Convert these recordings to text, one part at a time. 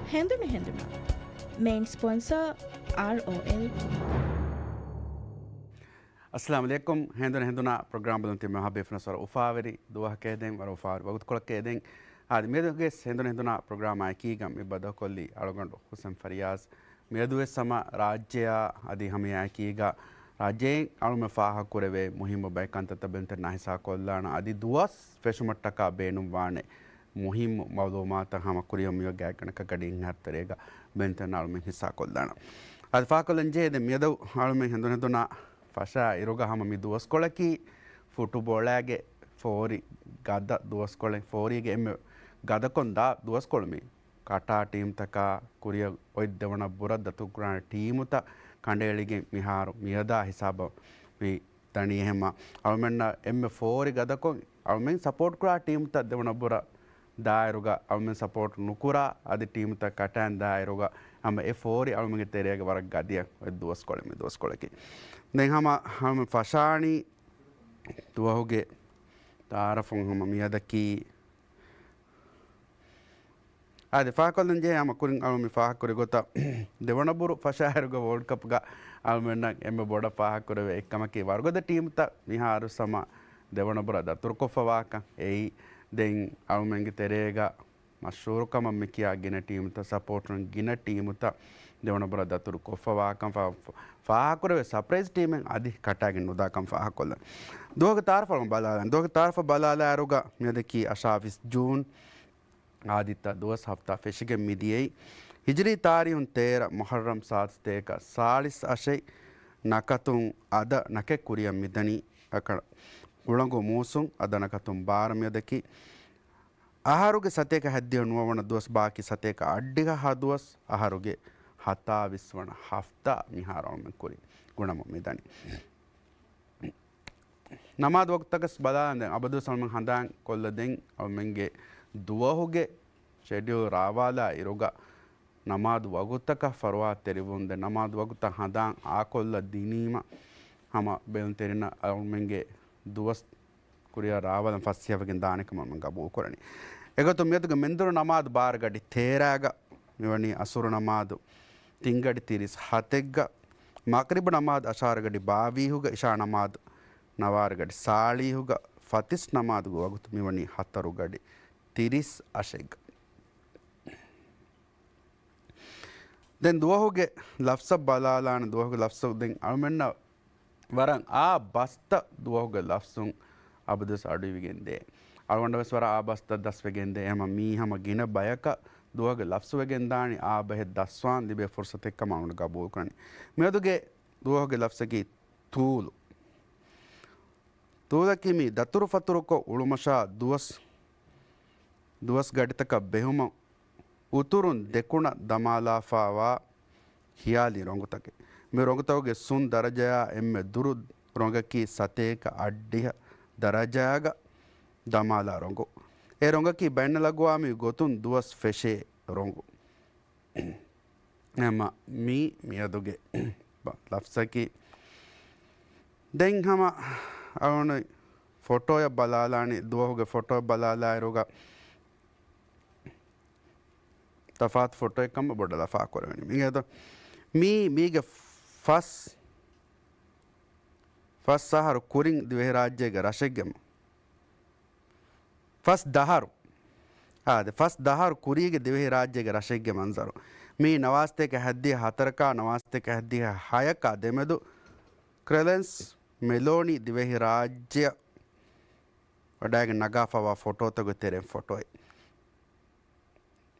Henduna. Main sponsor ROL. अस्सलाम वालेकुम हेंदुना programme बदंती में हाबे फनसर उफावरी दुआ कह दें और उफावर वक्त कोल कह दें आज मेरे के हेंदुना प्रोग्राम आए की गम इबदा कोली अलगंड हुसैन फरियाज मेरे समा राज्य अदि हमें आए कीगा राज्य अणु में फाह कुरेवे मुहिम बैकंत तबंत नाहिसा कोल्लान अदि दुआस फेशुमट्टका बेनुम वाने मुहिम मौलूमात हम कुरियम यो गैकन का गडिंग हरतरेगा बेंत नाल में हिस्सा कोल्लान आज फाकोलंजे दे मेदव अणु में हेंदुना ಫಶಾ ಇರುಗ ಹಮ ಮಿ ದೋಸ್ಕೊಳಕಿ ಫುಟ್ಬಾಲಾಗೆ ಫೋರಿ ಗದ ದೋಸ್ಕೊಳೆ ಫೋರಿಗೆ ಎಮ್ಮೆ ಗದಕೊಂದ ದೋಸ್ಕೊಳ್ಮಿ ಕಾಟಾ ಟೀಮ್ ತಕ ಕುರಿಯ ಒಯ್ದವಣ ಬುರದ ತುಗ್ರಾಣ ಟೀಮುತ ಕಂಡೇಳಿಗೆ ಮಿಹಾರು ಮಿಯದ ಹಿಸಾಬ ಮಿ ತಣಿ ಹೆಮ್ಮ ಅವಮೆನ್ನ ಎಮ್ಮೆ ಫೋರಿ ಗದಕೊ ಅವಮೆನ್ ಸಪೋರ್ಟ್ ಕೂಡ ಟೀಮ್ ತ ದವಣ ಬುರ ದಾಯರುಗ ಅವಮೆನ್ ಸಪೋರ್ಟ್ ನುಕುರ ಅದಿ ಟೀಮ್ ತ ಕಟಾನ್ ದಾಯರುಗ ಅಮ್ಮ ಎ ಫೋರಿ ಅವಮೆಗೆ ತೆರೆಯಾಗ ವರ ಗದಿಯ ದೋಸ್ಕೊಳೆ ಮಿ ದೋಸ್ಕೊಳಕಿ දැන් හම ෆශානි දුවහුගේ තාරෆුන් හම මියදකි ආද ෆාකොල්දන් ජේ යම කුරින් අලුමි ෆාහ කුරි ගොත දෙවනබුරු ෆශාහරුග වෝල්ඩ් කප් ගා අලුමෙන්න එම්බ බොඩ ෆාහ කුරවේ එක්කමකේ වර්ගද ටීම් ත මිහාරු සම දෙවනබුර දතුරුකොෆ වාක එයි දෙන් අලුමෙන්ගේ තෙරේගා මෂූරුකම මිකියා ගෙන ටීම් ත සපෝට්න් ගින ටීම් ත දෙවනබුර දතුරුකොෆ වාකම් ಫಾಕುರವೆ ಸರ್ಪ್ರೈಸ್ ಟೀಮೆಂಗ್ ಅದಿ ಕಟ್ಟಾಗಿ ನುದಾಕಂ ಫಾಕೊಲ್ಲ ದೋಗ ತಾರ್ಫ ಬಲಾಲ ಯಾರುಗ ಮೆದಕಿ ಅಶಾಫಿಸ್ ಜೂನ್ ಆದಿತ್ತ ದೋಸ್ ಹಫ್ತಾ ಫೆಶಿಗೆ ಮಿದಿಯೈ ಹಿಜ್ರಿ ತಾರಿಹುನ್ ತೇರ ಮೊಹರ್ರಂ ಸಾತ್ ತೇಕ ಸಾಳಿಸ್ ಅಶೈ ನಕತುಂ ಅದ ನಕೆ ಕುರಿಯ ಮಿದನಿ ಅಕಡ ಉಳಂಗು ಮೂಸುಂ ಅದ ನಕತುಂ ಬಾರ ಮೆದಕಿ ಆಹಾರುಗೆ ಸತೇಕ ಹದ್ದಿಯ ನುವವಣ ದೋಸ್ ಬಾಕಿ ಸತೇಕ ಅಡ್ಡಿಗ ಹದುವಸ್ ಆಹಾರುಗೆ ಹತಾ ವಿಸ್ವಣ ಹಫ್ತಾ ಮಿಹಾರವನ್ನ ಕುರಿ ಗುಣಮ ಮಿದಾನಿ ನಮಾದ್ ವಕ್ತಕಸ್ ಬದಾಂದೆ ಅಬದು ಸಲ್ಮನ್ ಹಂದಾಂ ಕೊಲ್ಲದೆಂ ಅವಮೆಂಗೆ ದುವಹುಗೆ ಶೆಡ್ಯೂಲ್ ರಾವಾಲ ಇರುಗ ನಮಾದ್ ವಗುತಕ ಫರ್ವಾ ತೆರಿವುಂದೆ ನಮಾದ್ ವಗುತ ಹಂದಾಂ ಆಕೊಲ್ಲ ದಿನೀಮ ಹಮ ಬೆನ್ ತೆರಿನ ಅವಮೆಂಗೆ ದುವಸ್ ಕುರಿಯ ರಾವಾಲ ಫಸ್ಸಿಯವಗಿಂದ ದಾನಿಕ ಮಮ ಗಬೂ ಕೊರನಿ ಎಗತು ಮೆದುಗ ಮೆಂದುರು ನಮಾದ್ ಬಾರ್ ಗಡಿ ತೇರಾಗ ಇವನಿ ಅಸುರು ನಮಾದು ತಿಂಗಡಿ ತಿರಿಸ್ ಹತೆಗ್ಗ ಮಕ್ರಿಬ್ ನಮಾದ್ ಅಶಾರಗಡಿ ಬಾವೀಹುಗ ಇಶಾ ನಮಾದ್ ನವಾರಗಡಿ ಸಾಳೀಹುಗ ಫತಿಸ್ ನಮಾದ್ಗು ವಗುತು ಮಿವಣಿ ಹತ್ತರುಗಡಿ ತಿರಿಸ್ ಅಶೆಗ್ ದೆನ್ ದುವಹುಗೆ ಲಫ್ಸ ಬಲಾಲಾನ ದುವಹುಗೆ ಲಫ್ಸ ದೆನ್ ಅಳುಮೆನ್ನ ವರಂ ಆ ಬಸ್ತ ದುವಹುಗೆ ಲಫ್ಸುಂ ಅಬದುಸ್ ಅಡುವಿಗೆಂದೆ ಅಳುವಂಡವಸ್ವರ ಆ ಬಸ್ತ ದಸ್ವೆಗೆಂದೆ ಹಮ ಮೀ ಹಮ ಗಿನ ಬಯಕ දුවගේ ලෆ්සුවගෙන් දානි ආබහෙ දස්වාන් දිබේ ෆුර්සත් එක්කම අවුන ගබූල් කරන්නේ මෙදුගේ දුවගේ ලෆ්සකි තූලකිමි දතුරු ෆතුරුකො උළුමෂා දුවස් ගඩිතක බෙහුම උතුරුන් දෙකුණ දමාලාෆාවා හියාලි රොංගුතකේ මේ රොංගුතවගේ සුන් දරජයා එම්මෙ දුරු රොංගකි සතේක අඩ්ඩිහ දරජයාග දමාලා රොංගු ඒ ರೊಂಗಕಿ ಬಣ್ಣ ಲಗುವಾಮಿ ಗೊತ್ತುನ್ ದುವಸ್ ಫೆಶೆ ರೊಂಗು ನಮ್ಮ ಮಿಯದುಗೆ ಲಫ್ಸಕಿ ದೆಂಗ್ ಹಮ ಅವನು ಫೋಟೋಯ ಬಲಾಲಾಣಿ ದುವಹುಗೆ ಫೋಟೋ ಬಲಾಲ ಇರುಗ ತಫಾತ್ ಫೋಟೋ ಕಮ್ಮ ಬೊಡ್ಡಲ ಫಾ ಕೊರವನಿ ಮೀಗೆ ಅದು ಮೀಗೆ ಫಸ್ ಸಹರು ಕುರಿಂಗ್ ದಿವೆ ರಾಜ್ಯಗೆ ರಶೆಗೆಮ್ ಫಸ್ಟ್ ದಹಾರು ಕುರಿಗೆ ದಿವೆ ರಾಜ್ಯಗೆ ರಶೆಗೆ ಮಂಜರು ಮೀ ನವಾಸ್ತೆಗೆ ಹದ್ದಿ ಹತರಕ ನವಾಸ್ತೆಗೆ ಹದ್ದಿ ಹಯಕ ದೆಮೆದು ಕ್ರೆಲೆನ್ಸ್ ಮೆಲೋನಿ ದಿವೆ ರಾಜ್ಯ ಒಡಾಗ ನಗಾಫವ ಫೋಟೋ ತಗೋತೇರೆ ಫೋಟೋ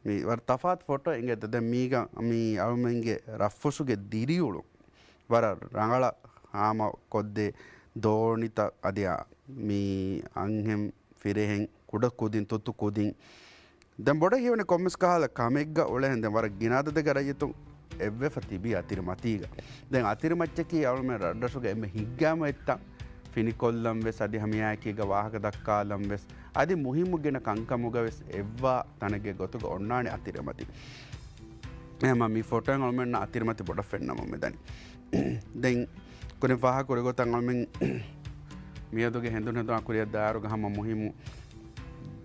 ಮೀ ವರ ತಫಾತ್ ಫೋಟೋ ಹಿಂಗೆ ದ ಮೀಗ ಮೀ ಅವಮಿಂಗೆ ರಫುಸುಗೆ ದಿರಿಯುಳು ವರ ರಂಗಳ ಆಮ ಕೊದ್ದೆ ದೋಣಿತ ಅದಿಯ ಮೀ ಅಂಹೆಂ ಫಿರೆಹೆಂ ಕುಡ ಕೂದಿನ್ ತುತ್ತು ಕೂದಿನ್ ದೆಂ ಬೊಡ ಹಿವನೆ ಕೊಮ್ಮಿಸ್ ಕಹಾಲ ಕಮೆಗ್ಗ ಒಳೆ ಹೆಂದೆ ವರ ಗಿನಾದದ ಗರಯಿತು ಎವ್ವೆ ಫತಿಬಿ ಅತಿರ ಮತೀಗ ದೆಂ ಅತಿರ ಮಚ್ಚಕಿ ಅವಳ ಮೆ ರಡ್ಡಸುಗ ಎಮ್ಮೆ ಹಿಗ್ಗಾಮ ಎತ್ತ ಫಿನಿಕೊಲ್ಲಂ ವೆಸ್ ಅದಿ ಹಮಿಯಾಕಿಗ ವಾಹಕ ದಕ್ಕಾಲಂ ವೆಸ್ ಅದಿ ಮುಹಿಮುಗಿನ ಕಂಕಮುಗ ವೆಸ್ ಎವ್ವಾ ತನಗೆ ಗೊತ್ತುಗ ಒಣ್ಣಾಣೆ ಅತಿರ ಮತಿ එම මේ ෆොටෝන් ඔල්මෙන් අතිරමති බොඩ ෆෙන්නම මෙදනි දැන් කොනේ පහ කුරේ ගොතන් ඔල්මෙන් මියදුගේ හෙඳුන හෙඳුන කුරිය දාරු ගහම මුහිමු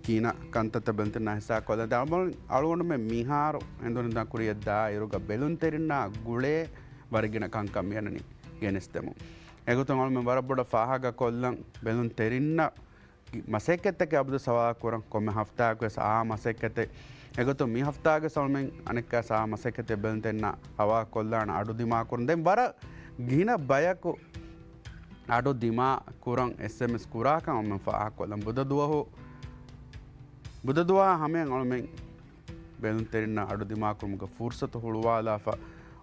kina kantata bentina hisa kola dalmol algondu me miharu endon da kuriyadda iruga belun terinna gule warigina kankam yanani genestemu egoton alme waraboda fahaga kollan belun terinna masekkete ke abdu sawa koran komme hafta ko sa masekkete egoton mi hafta ge solmen anekka sa masekkete belun tenna hawa kollan adu dima korun den bara gina bayaku adu dima kuran sms kuraka men faha kollan budaduwa hamen almen belun terinna adu dima kurumuga fursatu hulwala fa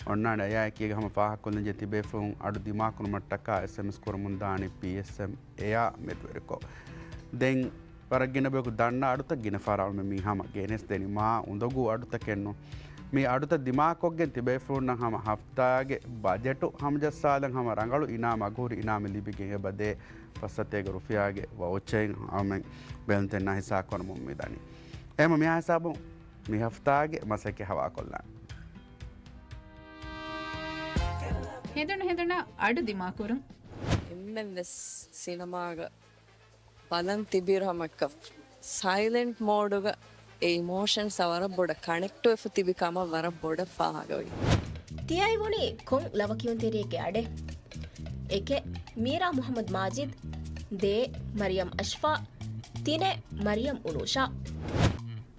onnana ya kiga hama faha kollan je tibe fun adu dima kurumattaka sms kurumun dani psm eya medwerko den paragina beku danna aduta gina faral me hama genes deni ma undogu aduta kenno me aduta dimakoggen tibe fun nan hama haftaage budgetu hamjassalan hama rangalu inama aguri inama libige ebade passatege rufiage voucher amen belten na hisa konum medani ema me hisabu me haftaage masake hawa kollan හෙදන අඩු දිමාකුරුම් එම්මෙස් සිනමාග පදන් තිබිරහමක්ක silent මෝඩුග ඒමෝෂන් සවර බොඩ කනෙක්ටෝ එෆ තිබිකම වර බොඩ පාගවයි තියයි වුණේ කොන් ලවකියුන් තෙරේගේ අඩේ එක මීරා මුහම්මද් මාජිද් දේ මරියම් අශ්ෆා තිනේ මරියම් උනුෂා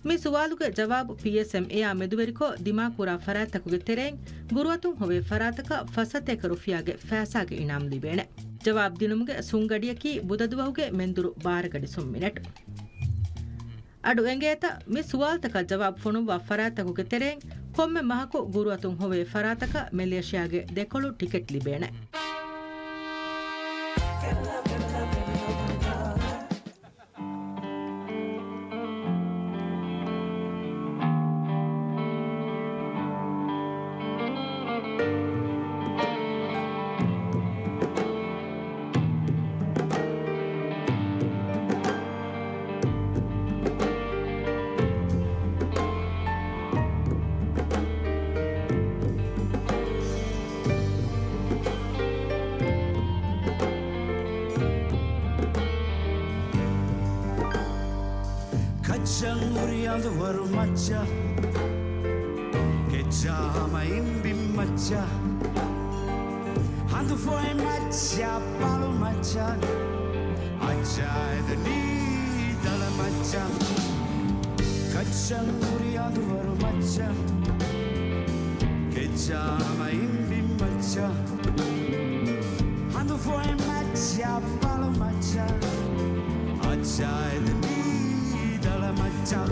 මේ ಸುವಾಲುಗೆ ಜವಾಬು PSM ಎಯ ಮೆದುವೆರಿಕೋ ದಿಮಾಕುರ ಫರಾತಕುಗೆ ತೆರೆಂ ಗುರುವತುಂ Howe ಫರಾತಕ ಫಸತೆ ಕರುಫಿಯಾಗೆ ಫಾಸಾಗೆ ಇನಾಮ್ ಲಿಬೇಣೆ ಜವಾಬ್ ದಿನುಮ್ಗೆ ಸುಂಗಡಿಯಕಿ ಬುದದುವಹುಗೆ ಮೆಂದುರು ಬಾರಗಡಿ ಸುಮ್ಮಿನೆಟ್ ಅಡು ಎಂಗೇತ ಮಿ ಸುವಾಲ್ತಕ ಜವಾಬ್ ಫೊಣುವ ಫರಾತಕುಗೆ ತೆರೆಂ ಕೊಮ್ಮೆ ಮಹಕು ಗುರುವತುಂ Howe ಫರಾತಕ ಮೆಲೇಷಿಯಾಗೆ ದೆಕೊಳು ticket ಲಿಬೇಣೆ Uriando varu macha Kecha hama imbim macha Handu foi macha palu macha Acha eda ni dala macha Kachan uriando varu macha Kecha hama imbim macha Handu foi macha palu macha Acha eda ni dala macha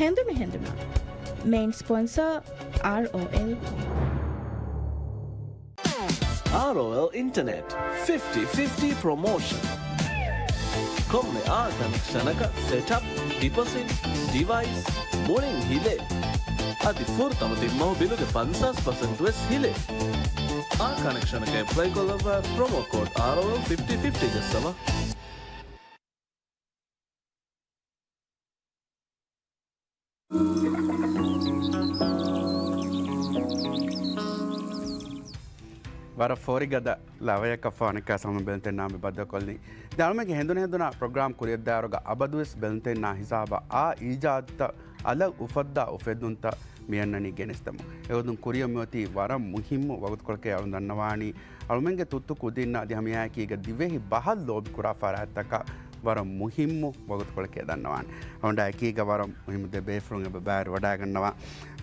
හැඳුන හැඳුනා. Main sponsor ROL. ROL Internet 50/50 promotion. Komme ආකර්ෂණක setup, deposit, device, මුලින් හිලේ. අති ෆුර්තමතින් මව බිලුගේ 50% වෙස් හිලේ. ආකර්ෂණක apply කොළව promo code ROL 50/50 ගස්සම. ವರ ಫೋರಿಗದ ಲವಯ ಕಫಾನಿಕ ಸಮ ಬೆಲ್ತೆ ನಾಮೆ ಬದ್ದ ಕೊಲ್ಲಿ ದಾಳಮೆಗೆ ಹೆಂದುನ ಹೆಂದುನ program ಕುರಿಯದ್ದಾರೋಗ ಅಬದುವೆಸ್ ಬೆಲ್ತೆ ನಾ ಹಿಸಾಬ ಆ ಈಜಾತ್ತ ಅಲ ಉಫದ್ದ ಉಫೆದ್ದುಂತ ಮಿಯನ್ನನಿ ಗೆನಿಸ್ತಮು ಎವದುಂ ಕುರಿಯ ಮ್ಯೋತಿ ವರ ಮುಹಿಮ್ಮು ವಗುತ್ಕೊಳಕೆ ಅವನು ದನ್ನವಾಣಿ ಅಳುಮೆಂಗೆ ತುತ್ತು ಕುದಿನ್ನ ಅದಿ ಹಮಿಯಾಕಿ ಈಗ ದಿವೆಹಿ ಬಹಲ್ ಲೋಬಿ ಕುರಾ ಫರಾತ್ತಕ ವರ ಮುಹಿಮ್ಮು ವಗುತ್ಕೊಳಕೆ ದನ್ನವಾಣಿ ಅವನ ಆಕೀಗ ವರ ಮುಹಿಮ್ಮು ದೆ ಬೇಫ್ರುಂಗೆ ಬ್ಯಾರ್ ವಡಾಗನ್ನವ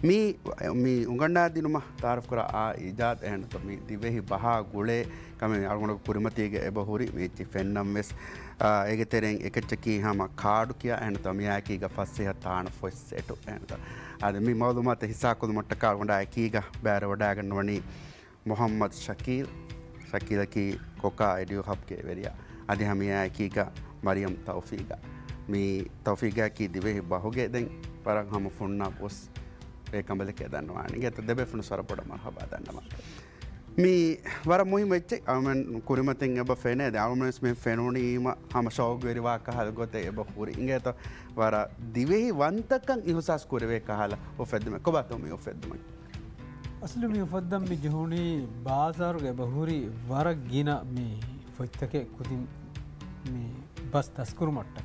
ಮೀ ಉಂಗಂಡಾ ದಿನುಮ ತಾರಫ್ ಕುರ ಆ ಈಜಾದ್ ಎಹಣತ ಮೀ ದಿವೆಹಿ ಬಹಾ ಗುಳೆ ಕಮೆ ಅಳ್ಗೊಂಡ ಕುರಿಮತಿಗೆ ಎಬಹುರಿ ಮೀಚಿ ಫೆನ್ನಂ ವೆಸ್ ಏಗೆ ತೆರೆಂ ಎಕಚ್ಚಕಿ ಹಮ ಕಾಡು ಕಿಯ ಎಹಣತ ಮಿಯಾಕೀಗ ಫಸ್ಸೆಹ ತಾಣ ಫೊಸ್ಸೆಟು ಎಹಣತ ಅದು ಮೀ ಮೌಲುಮಾತ ಹಿಸಾಕುದು ಮಟ್ಟಕ ಅಳ್ಗೊಂಡ ಆಕೀಗ ಬ್ಯಾರ ವಡಾಗನ್ನವಣಿ ಮೊಹಮ್ಮದ್ ಶಕೀಲಕಿ ಕೊಕಾ ಎಡಿಯೋ ಹಬ್ಗೆ ವೆರಿಯ ಅದಿ ಹಮಿಯಾಕೀಗ ಮರಿಯಂ ತೌಫೀಗ ಮೀ ತೌಫೀಗಾಕಿ ದಿವೆಹಿ ಬಹುಗೆ ದೆಂ ಪರಂ ಹಮ ಫುಣ್ಣ ಬೊಸ್ ಏಕಂಬಲಕ್ಕೆ ದನ್ನವಾಣಿಗೆ ಅತ್ತ ದೆಬೆಫುಣು ಸ್ವರಪಡ ಮರ್ಹಬಾ ದನ್ನಮ ಮೀ ವರ ಮುಹಿಮ ಎಚ್ಚೆ ಅವಮನ್ ಕುರಿಮತಿಂಗ್ ಎಬ ಫೆನೆ ದೆ ಅವಮನ್ಸ್ ಮೆ ಫೆನೋಣೀಮ ಹಮ ಶೌಗ್ ವೆರಿವಾ ಕಹಲ ಗೊತೆ ಎಬ ಹುರಿ ಇಂಗೆ ಅತ್ತ ವರ ದಿವೆಹಿ ವಂತಕಂ ಇಹುಸಾಸ್ ಕುರಿವೆ ಕಹಲ ಒಫೆದ್ದುಮೆ ಕೊಬಾತೋ ಮಿ ಒಫೆದ್ದುಮೆ ಅಸಲು ಮಿ ಒಫೆದ್ದಂ ಮಿ ಜಹುಣಿ ಬಾಜಾರುಗೆ ಎಬ ಹುರಿ ವರ ಗಿನ ಮಿ ಫೊಯ್ತಕೆ ಕುದಿನ್ ಮಿ ಬಸ್ ತಸ್ಕುರು ಮಟ್ಟ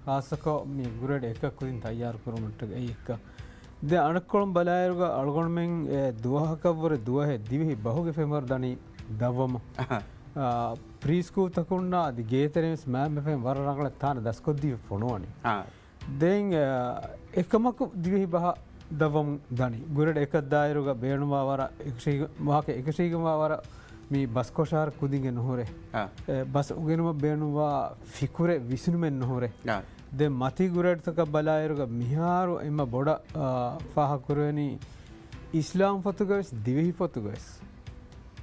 ಖಾಸಕ ಮಿ ಗುರೆಡೆ ಎಕ ಕುದಿನ್ ತಯ್ಯಾರು ಕುರು ಮಟ್ಟಗೆ ಎಕ್ಕ ದೆ ಅಣಕೊಳಂ ಬಲಾಯರುಗ ಅಳ್ಗೊಳ್ಮೆಂಗ್ ದುವಹಕವ್ವರ ದುವಹೆ ದಿವಿಹಿ ಬಹುಗೆ ಫೆಮರ್ ದನಿ ದವ್ವಮ ಪ್ರೀ ಸ್ಕೂಲ್ ತಕೊಂಡ ಅದು ಗೇತರೆಸ್ ಮ್ಯಾಮ್ ಫೆಮ್ ವರ ರಂಗಳ ತಾನ ದಸ್ಕೊದ್ದಿವಿ ಫೊಣುವಣಿ ದೆಂಗ್ ಎಕಮಕು ದಿವಿಹಿ ಬಹ ದವ್ವಂ ದನಿ ಗುರೆಡ್ ಎಕದ್ದಾಯರುಗ ಬೇಣುವ ವರ ವಾಕೆ ಎಕಶೀಗಮ ವರ ಮೀ ಬಸ್ಕೋಶಾರ ಕುದಿಂಗೆ ನುಹುರೆ ಬಸ್ ಉಗೆನುವ ಬೇಣುವ ಫಿಕುರೆ ವಿಸುನುಮೆನ್ ನುಹುರೆ ದೆ ಮತಿ ಗುರೆಡ್ತಕ ಬಲಾಯರುಗ ಮಿಹಾರು ಎಮ್ಮ ಬೊಡ ಫಾಹ ಕುರುವನಿ ಇಸ್ಲಾಂ ಫತುಗಸ್ ದಿವಿಹಿ ಫತುಗಸ್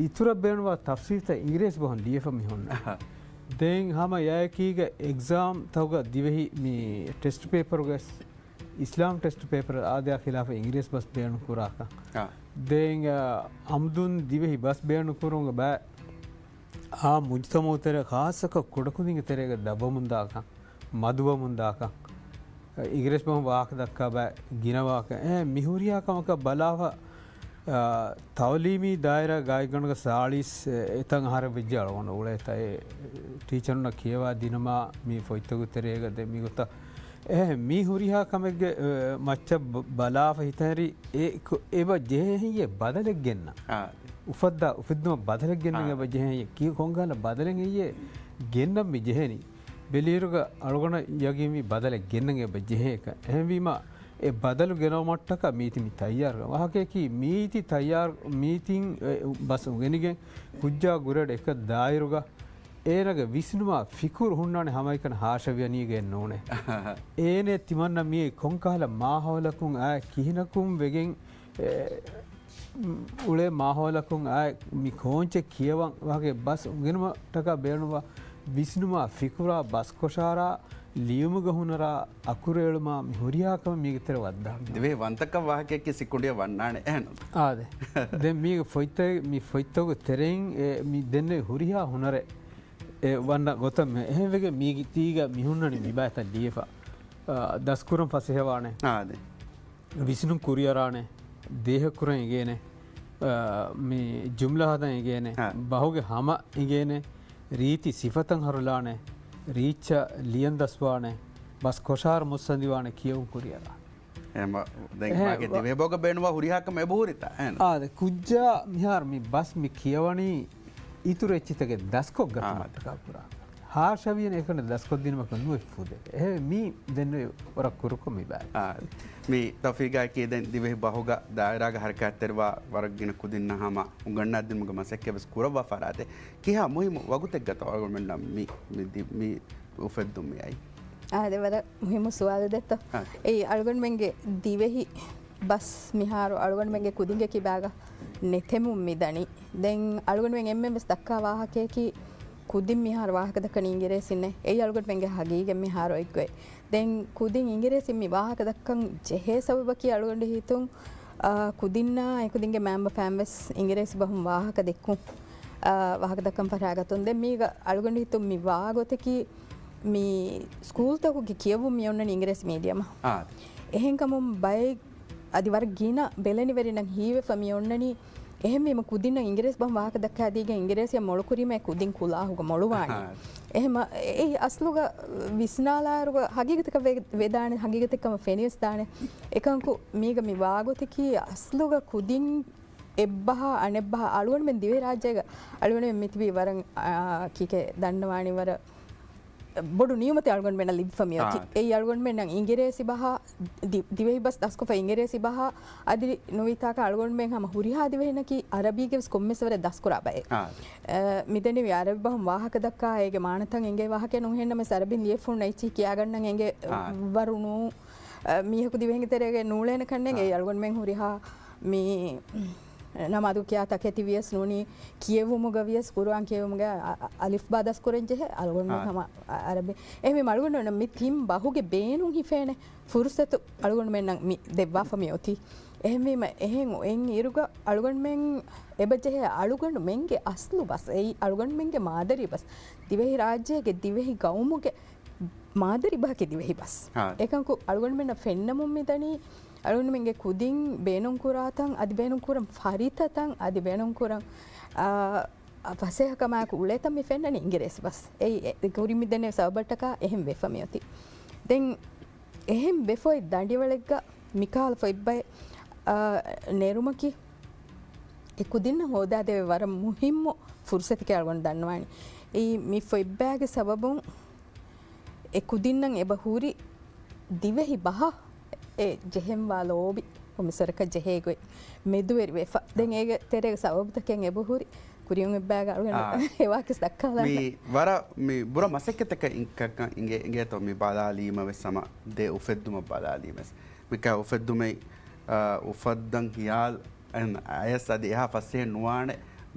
ಇತುರ ಬೇಣುವ ತಫ್ಸೀತ ಇಂಗ್ರೇಸ್ ಬಹುನ್ ಲಿಯಫ ಮಿಹುನ್ನ ದೆಂಗ್ ಹಮ ಯಾಕೀಗ ಎಕ್ಸಾಮ್ ತೌಗ ದಿವಿಹಿ ಮಿ ಟೆಸ್ಟ್ ಪೇಪರ್ಗಸ್ ಇಸ್ಲಾಂ ಟೆಸ್ಟ್ ಪೇಪರ್ ಆದ್ಯಾ ಖಿಲಾಫ ಇಂಗ್ರೇಸ್ ಬಸ್ ಬೇಣು ಕುರಾಕ ದೆಂಗ್ ಅಮ್ದುನ್ ದಿವಿಹಿ ಬಸ್ ಬೇಣು ಕುರುಂಗ ಬಾ ಆ ಮುಜ್ತಮೋ ತೆರೆ ಖಾಸಕ ಕುಡಕುದಿಂಗ ತೆರೆಗ ದಬ್ಬ ಮುಂದಾಕ ಮದುವ ಮುಂದಾಕ ಇಂಗ್ರೇಸ್ ಬಹು ವಾಕ ದಕ್ಕ ಬಾ ಗಿನವಾಕ ಮಿಹುರಿಯಾಕಮಕ ಬಲಾವ ತವಲೀಮಿ ದಾಯರ ಗಾಯಗಣಗ ಸಾಳೀಸ್ ಎತಂಗ ಹಾರ ವಿಜ್ಜ ಅಳಗೊಂಡು ಉಳೇತ ಟೀಚರ್ನ ಕೇವಾ ದಿನಮ ಮೀ ಫೊಯ್ತಗು ತೆರೆಗದೆ ಮೀ ಗೊತ್ತ ಮೀ ಹುರಿಯಾ ಕಮೆಗೆ ಮಚ್ಚ ಬಲಾವ ಹಿತರಿ ಏಬ ಜೆಹಿಯೆ ಬದಲೆಗೆನ್ನ ಉಫದ್ದುಮ ಬದಲೆಗೆನ್ನ ಬ ಜೆಹಿಯೆ ಕಿ ಕೊಂಗಾಲ ಬದಲೆಗೆಯೆ ಗೆನ್ನ ಮಿ ಜೆಹನಿ ಬೆಲೀರುಗ ಅಳಗೊಣ ಯಗಿಮಿ ಬದಲೆ ಗೆನ್ನಗೆ ಬ ಜೆಹೇಕ ಎಹವೀಮ ಎ ಬದಲು ಗೆನೋ ಮಟ್ಟಕ ಮೀತಿ ಮಿ ತಯ್ಯಾರ್ ವಾಹಕೇಕಿ ಮೀತಿ ತಯ್ಯಾರ್ ಮೀತಿಂ ಬಸ್ ಗೆನಿಗೆ ಕುಜ್ಜಾ ಗುರೆಡ್ ಎಕ ದಾಯಿರುಗ ಏನಗ ವಿಸ್ನುಮ ಫಿಕುರ್ ಹುಣ್ಣಾಣೆ ಹಮೈಕನ ಹಾಶವ್ಯನೀಗೆ ನೋಣೆ ಏನೇ ತಿಮನ್ನ ಮೀ ಕೊಂಕಾಲ ಮಾಹೋಲಕುಂ ಆ ಕಿಹಿನಕುಂ ವೆಗೆಂ ಉಳೆ ಮಾಹೋಲಕುಂ ಆ ಮಿ ಕೋಂಚೆ ಕಿಯವಂ ವಾಗೆ ಬಸ್ ಗೆನುಮ ಟಕ ಬೇಣುವ ವಿಸ್ನುಮ ಫಿಕುರ ಬಸ್ ಕೊಶಾರ ಲಿಯುಮುಗ ಹುನರ ಅಕುರೇಳುಮ ಹುರಿಯಾಕಮ ಮೀಗೆ ತೆರೆ ವದ್ದ ದಿವೆ ವಂತಕ ವಾಹಕಕ್ಕೆ ಸಿಕ್ಕೊಂಡಿಯ ವಣ್ಣಾಣೆ ಏನು ಆದೆ ದೆ ಮೀಗೆ ಫೊಯ್ತಗು ತೆರೆಂ ಮಿ ದೆನ್ನೆ ಹುರಿಯಾ ಹುನರೆ ವನ್ನ ಗೊತ್ತಮ್ එහෙවෙಗೆ මීගි තීග මිහුන්නනි මිබෑත ලියප දස්කුරම් පසහෙවානේ ආද විසිනු කුරියරානේ දේහකුරන් ඉගේනේ මේ ජුම්ලා හදන් ඉගේනේ බහුගේ හම ඉගේනේ රීති සිෆතන් හරුලානේ රීච්ච ලියන් දස්වානේ බස් කොෂාර මුස්සන්දිවානේ කියවුම් කුරියරා එම දැන් මාගේ දිවේ බෝග බේනවා හුරියාකම එබහුරිත ආද කුජ්ජා මිහාර මි බස් මි කියවණී ඉතුරු එච්චිතගේ දස්කොක් ගතමටකපුරා හාශවියන එකන දස්කොත් දිනමක නුවෙෆුද මී දෙන්න වරක් කුරුකොම බෑ මේ තෆීගාකේ දැන් දිවෙහි බහුග දායරාග හරකත්තර්වා වරක්ගෙන කුදින්න හම උගන්න අදින්මග මසක්කෙබස් කුරවා ෆරාතේ කියා මුහිම වගුතෙක් ගත වගමෙන් නම් මී උෆෙද්දුම් යයි ආදවර මුහිම සුවාද දෙත්ත ඒ අල්ගොන්මෙන්ගේ දිවෙහි බස් මිහාරු අල්ගොන්මෙන්ගේ කුදින්ගේ බෑග නෙතෙමුම් මිදනි දැන් අල්ගොන්මෙන් එම්මෙස් දක්කා වාහකයකි කුදින් මිහාර වාහක දක්කන ඉංගිරේසින්නේ ඒ අල්ගොන්මෙන්ගේ හගීගෙ මිහාරු එක්වේ දැන් කුදින් ඉංගිරේසින් මි වාහක දක්කන් ජෙහේ සබබකි අල්ගොන්ඩ හිතුන් කුදින්නා එකුදින්ගේ මෑම්බ ෆෑම්වෙස් ඉංගිරේසි බහුම් වාහක දෙක්කුම් වාහක දක්කම් පරාගතුන් දැන් මීග අල්ගොන්ඩ හිතුන් මි වාගොතකි మీ స్కూల్ తోకి కియవు మీ ఉన్న ఇంగ్లీష్ మీడియం එහෙන් කමුම් බයි අදිවර ගින බෙලනි වෙරි නම් හීවෙ ෆමි ඔන්නනි එහෙම මෙම කුදින්න ඉංග්‍රීසි බම් වාහක දක්කා දීගේ ඉංග්‍රීසිය මොළු කුරීමේ කුදින් කුලාහුග මොළුවානි එහෙම ඒ අස්ලුග විස්නාලාරුග හගීගතක වේදාන හගීගතකම ෆෙනියස් දාන එකංකු මීග මි වාගොතකි අස්ලුග කුදින් එබ්බහ අනෙබ්බහ අලුවන් මෙන් දිවේ රාජ්‍යයක අලුවන් මෙන් මිතිවි වරන් කීකේ දන්නවානි වර බොඩු නියමත අල්ගොන් මෙන්න ලිබ්ෆමියති ඒ අල්ගොන් මෙන්න ඉංගිරේසි බහ දිවෙහි බස් දස්කො ඉංගිරේසි බහ අදි නොවිතාක අල්ගොන් මෙන් හම හුරිහා දිවෙහිනකි අරබීගේ කොම්මෙසවර දස්කුරා බය මිදෙනි අරබි බහම් වාහක දක්කා ඒගේ මානතන් එංගේ වාහකේ නොහෙන්නම සරබින් ලියෆුන් නයිචි කියා ගන්නන් එංගේ වරුණු මීහකු දිවෙහින් තරගේ නූලේන කන්නේ ඒ අල්ගොන් මෙන් හුරිහා මේ නමදු කියා තකෙති වියස් නෝනි කියවුම ගවියස් කුරුවන් කියවුමග අලිෆ් බාදස් කොරෙන්ජෙ අල්ගොන් මෙන් හම අරබි එහි මල්ගොන් නම මි තිම් බහුගේ බේනුන් හිෆේනේ ෆුර්සතු අල්ගොන් මෙන් මි දෙවවා ෆමියෝති එහෙම එහෙන් එන් ඉරුග අල්ගොන් මෙන් එබජෙ අලුගොන් මෙන්ගේ අස්ලු බස් ඒ අල්ගොන් මෙන්ගේ මාදරි බස් දිවෙහි රාජ්‍යයේ දිවෙහි ගෞමුගේ මාදරි බහකේ දිවෙහි බස් එකංකු අල්ගොන් මෙන් ෆෙන්නමුම් මිදනි අලුන් මෙන්ගේ කුදින් බේනුන් කුරාතන් අදි බේනුන් කුරම් ෆරිතතන් අදි බේනුන් කුරම් පසේහකමක උලේතම් මි ෆෙන්නනි ඉංග්‍රීසි බස් ඒ කුරි මිදනේ සබටක එහෙම් වෙෆමියති දැන් එහෙම් බෙෆොයි දඬිවලෙග්ග මිකාල් ෆොයිබ්බයි නෙරුමකි එකුදින්න හොදා දෙව වර මුහිම්ම ෆුර්සති කල්ගොන් දන්නවානි ඒ මි ෆොයිබ්බෑගේ සබබුන් එකුදින්නන් එබහූරි දිවෙහි බහ ඒ ජෙහෙම්වා ලෝබි කොමිසරක ජෙහෙගොයි මෙදුවෙරි වෙෆා දැන් ඒක තෙරේ සවබතකෙන් එබහුරි කුරියුන් එබ්බෑග අරගෙන ඒවාකස් දක්කලා මේ වර මේ බුර මසෙක්කතක ඉංගේ තෝ මේ බාලාලීම වෙස්සම දේ උෆෙද්දුම බාලාලීමස් මික උෆෙද්දුමේ උෆද්දන් හියාල් අන් අයස් අද එහා පස්සේ නුවාන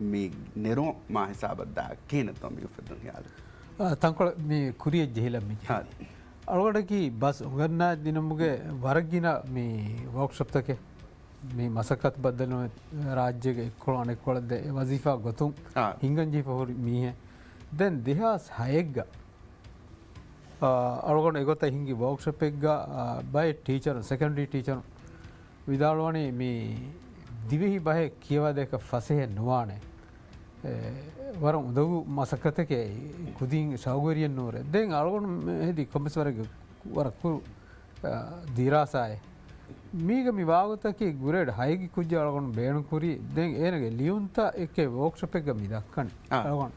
මේ නෙරෝ මා හිසාබද්දා කියන තෝ මේ උෆෙද්දුන් හියාල් තංකොල මේ කුරිය ජෙහිලා මිජ අලගඩකි බස් උගන්නා දිනමුගේ වරගින මේ වර්ක්ෂොප් තකේ මේ මසකත් බද්දන රාජ්‍යක එක්කොළ අනෙක්කොළද වසීෆා ගොතුම් හිංගන් ජීපහුරි මීහ දැන් දෙහස් හයෙක්ග අලගොන එගොත හිංගි වර්ක්ෂොප් එක්ග බයි ටීචර් සෙකන්ඩරි ටීචර් විදාලවනේ මේ දිවෙහි බහ කියවා දෙක ෆසෙහ නොවානේ වර උදවු මසකතකේ කුදින් සෞගරියෙන් නෝර දැන් අලගොන හෙදි කොම්මස්වරග වරකු දීරාසාය මීග මි වාගතකේ ගුරේඩ හයගි කුජ්ජ අලගොන බේණු කුරි දැන් ඒනගේ ලියුන්ත එක්කේ වර්ක්ෂොප් එක මි දක්කන අලගොන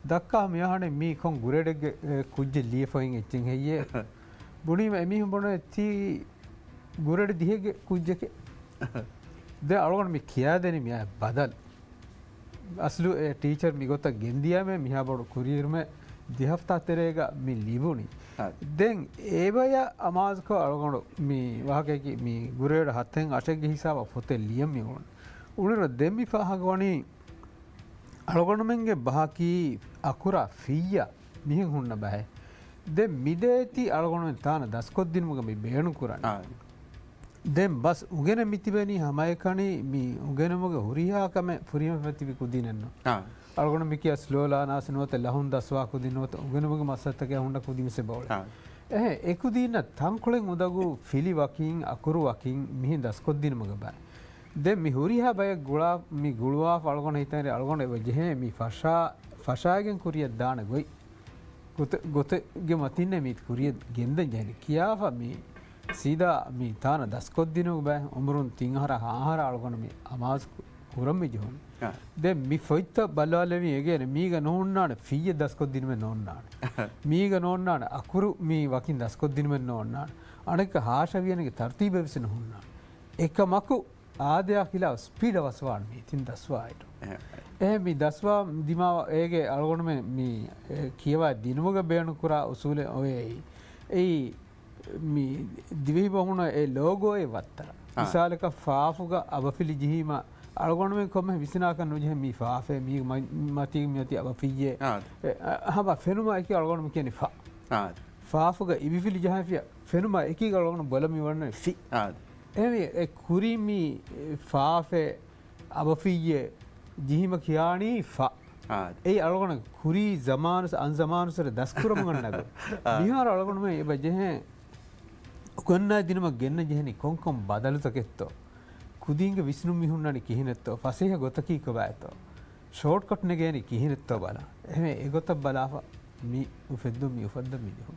දක්කා මියහනේ මී කොන් ගුරේඩගේ කුජ්ජ ලියෆොයින් එච්චින් හෙයේ බුණීම එමිහුම් බොන ති ගුරේඩ දිහෙගේ කුජ්ජකේ දැන් අලගොන මි කියා දෙනි මිය බදල් අස්ලු ටීචර් මිගොත ගෙන්දියම මිහා බොඩු කුරීර්ම දිහෆ්තා තෙරේග මි ලිබුණි දැන් ඒබය අමාස්ක අලගොඩු මේ වාහකකි මේ ගුරේඩ හත්තෙන් අටගේ හිසාව පොතේ ලියම් මිවුණ උනර දෙමි පහගවනි අලගොඩුමෙන්ගේ බහකී අකුරා ෆීය මිහින් හුන්න බෑ දැන් මිදේති අලගොඩුමෙන් තාන දස්කොද්දින්මුග මේ බේණු කරන්නේ දැන් බස් උගෙන මිතිබෙනි හමයකනි මේ උගෙනමුග හුරියාකම ෆුරියම ප්‍රතිවි කුදිනන්න අලගොන මිකිය ස්ලෝලා නාසනවත ලහුන් දස්වා කුදිනවත උගෙනමුග මස්සත්තක හුන්න කුදිමසේ බවල එකුදින්න තංකොලෙන් උදගු ෆිලි වකින් අකුරු වකින් මිහි දස්කොද්දිනමුග බෑ දැන් මි හුරියා බය ගුලා මි ගුළුවා අලගොන හිතන්නේ අලගොන එව ජෙහෙ මි ෆෂාගෙන් කුරිය දාන ගොයි ගොතගේ මතින්නේ මිත් කුරිය ගෙන්දන් ජැනි කියාවා මේ සීදා මේ තාන දස්කොද්දිනු බෑ උඹරුන් තිංහර ආහාර අලගොන මේ අමාස් කුරම්මි ජොන් දැන් මි ෆොයිත්ත බලවලමි එගෙන මීග නෝන්නාන ෆීය දස්කොද්දිනු මෙ නෝන්නාන මීග නෝන්නාන අකුරු මේ වකින් දස්කොද්දිනු මෙ නෝන්නාන අනෙක හාෂවියනගේ තර්තිබ විසන හොන්නාන එක මකු ආදයා කියලා ස්පීඩ වසවාන් මේ තින් දස්වායිට මේ දස්වා දිමාව ඒගේ අලගොන මේ කියවා දිනුවග බේණු කුරා උසූලේ ඔයයි ඒ දිවෙහි බොහුණ ඒ ලෝගෝය වත්තර විශාලක ෆාෆුග අවෆිලි ජිහිම අල්ගොනම කොම විසිනාක නොජහ මී ෆාෆේ මී මති මති අවෆියේ හබ ෆෙනුම එක අල්ගොනම කියන ෆාෆුග ඉවිෆිලි ජහෆිය ෆෙනුම එක අල්ගොන බලමි වන්න ෆි එ කුරිමි ෆාෆේ අවෆියේ ජිහිම කියානී ෆා ඒ අලගොන කුරී සමානස අන්සමානුසර දස්කුරම ගන්නක බිහාර අලගොනම එබ ජෙහ උගන්නා දිනම ගෙන්න ජෙහනි කොංකොම් බදලුතකෙත්තෝ කුදීන්ග විස්නු මිහුන්නනි කිහිනෙත්තෝ පසේහ ගොතකීක බෑතෝ ෂෝට් කට්න ගේනි කිහිනෙත්තෝ බල එහෙම ඒ ගොත බලාව මී උෆෙද්දුම් මී උෆද්දම් මිදහුම්